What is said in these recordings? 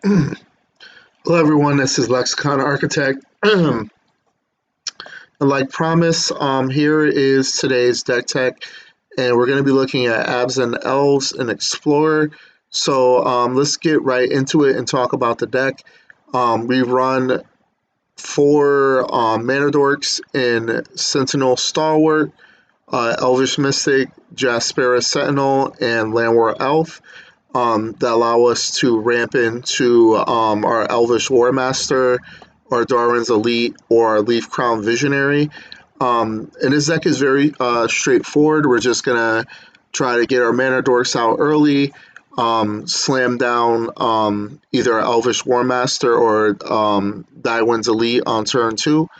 Hello, everyone. This is Lexicon Architect. And like promised, here is today's deck tech, and we're going to be looking at Abzan Elves and Explorer. So let's get right into it and talk about the deck. We run four Mana Dorks in Sentinel Stalwart, Elvish Mystic, Jaspera Sentinel, and Landwar Elf. That allow us to ramp into our Elvish Warmaster, our Darwin's Elite, or our Leaf Crown Visionary. And this deck is very straightforward. We're just going to try to get our Mana Dorks out early, slam down either Elvish Warmaster or Darwin's Elite on turn 2.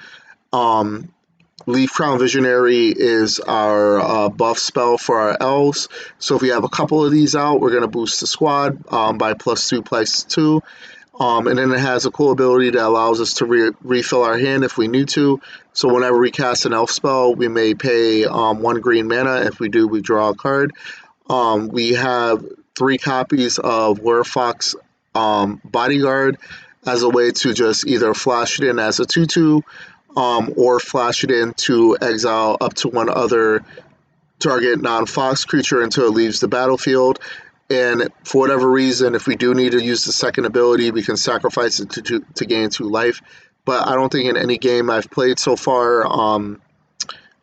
Leaf Crown Visionary is our buff spell for our elves. So if we have a couple of these out, we're going to boost the squad by +2/+2. And then it has a cool ability that allows us to refill our hand if we need to. So whenever we cast an elf spell, we may pay 1 green mana. If we do, we draw a card. We have 3 copies of Werewolf's Bodyguard as a way to just either flash it in as a 2/2, or flash it in to exile up to one other target non-fox creature until it leaves the battlefield. And for whatever reason, if we do need to use the second ability, we can sacrifice it to gain 2 life. But I don't think in any game I've played so far, I've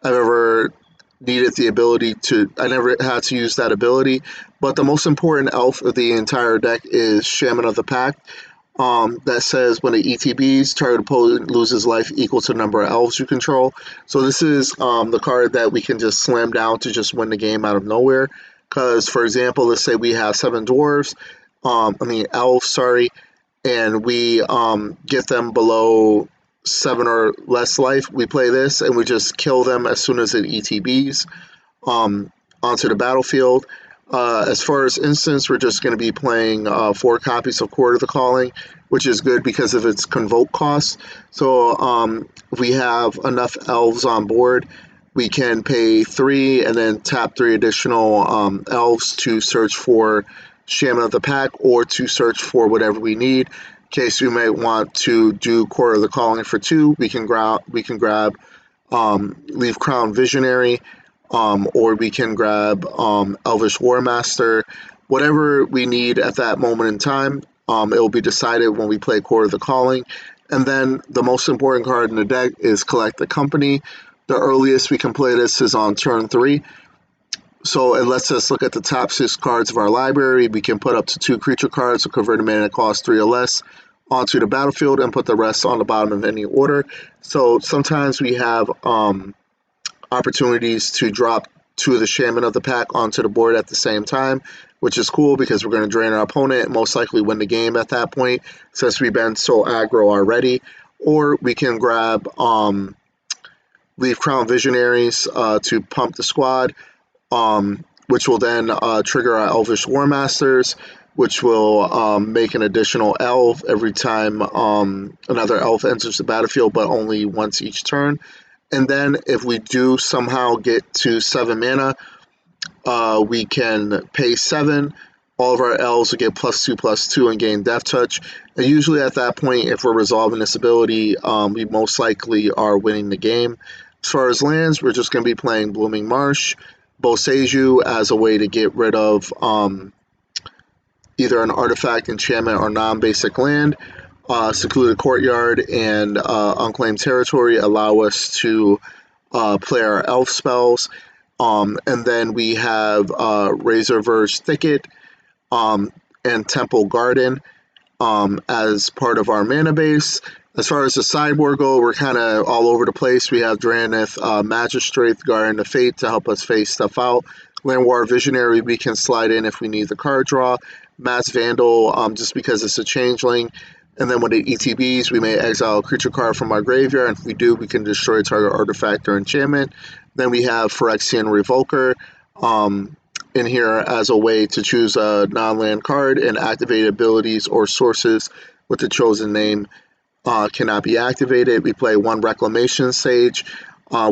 ever needed the ability to, I never had to use that ability. But the most important elf of the entire deck is Shaman of the Pack. That says when it ETBs, target opponent loses life equal to the number of elves you control. So this is the card that we can just slam down to just win the game out of nowhere. Because, for example, let's say we have 7 dwarves, elves, sorry, and we get them below 7 or less life. We play this and we just kill them as soon as it ETBs onto the battlefield. As far as instance, we're just going to be playing 4 copies of Court of the Calling, which is good because of its convoke cost. So if we have enough elves on board, we can pay 3 and then tap 3 additional elves to search for Shaman of the Pack or to search for whatever we need. In case we may want to do Court of the Calling for 2, we can grab Leaf Crown Visionary, or we can grab Elvish Warmaster. Whatever we need at that moment in time, it will be decided when we play Court of the Calling. And then the most important card in the deck is Collect the Company. The earliest we can play this is on turn 3. So it lets us look at the top 6 cards of our library. We can put up to 2 creature cards with converted mana cost 3 or less onto the battlefield and put the rest on the bottom of any order. So sometimes we have opportunities to drop 2 of the Shaman of the Pack onto the board at the same time, which is cool because we're going to drain our opponent and most likely win the game at that point since we've been so aggro already. Or we can grab Leaf Crown Visionaries to pump the squad, which will then trigger our Elvish Warmasters, which will make an additional elf every time another elf enters the battlefield, but only once each turn. And then if we do somehow get to 7 mana, we can pay 7. All of our elves will get +2/+2 and gain Death Touch. And usually at that point, if we're resolving this ability, we most likely are winning the game. As far as lands, we're just going to be playing Blooming Marsh, Boseiju as a way to get rid of either an artifact, enchantment, or non-basic land. Secluded Courtyard and Unclaimed Territory allow us to play our elf spells. And then we have Razor Verge Thicket and Temple Garden as part of our mana base. As far as the sideboard go, we're kind of all over the place. We have Draneth, Magistrate, Guardian of Fate to help us phase stuff out. Landwar Visionary we can slide in if we need the card draw. Mass Vandal, just because it's a changeling. And then when it ETBs, we may exile a creature card from our graveyard. And if we do, we can destroy target artifact or enchantment. Then we have Phyrexian Revoker in here as a way to choose a non-land card, and activate abilities or sources with the chosen name cannot be activated. We play 1 Reclamation Sage.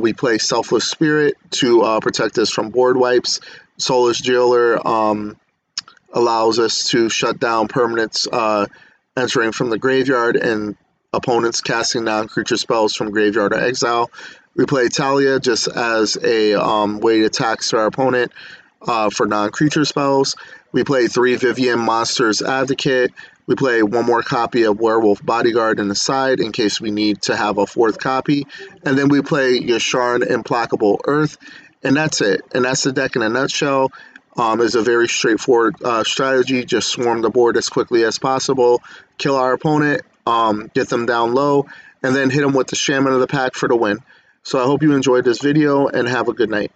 We play Selfless Spirit to protect us from board wipes. Soulless Jailer allows us to shut down permanents entering from the graveyard, and opponents casting non-creature spells from graveyard or exile. We play Talia just as a way to tax our opponent for non-creature spells. We play 3 Vivian Monsters Advocate. We play 1 more copy of Werewolf Bodyguard in the side in case we need to have a 4th copy. And then we play Yasharn Implacable Earth. And that's it. And that's the deck in a nutshell. It's a very straightforward strategy. Just swarm the board as quickly as possible, kill our opponent, get them down low, and then hit them with the Shaman of the Pack for the win. So I hope you enjoyed this video and have a good night.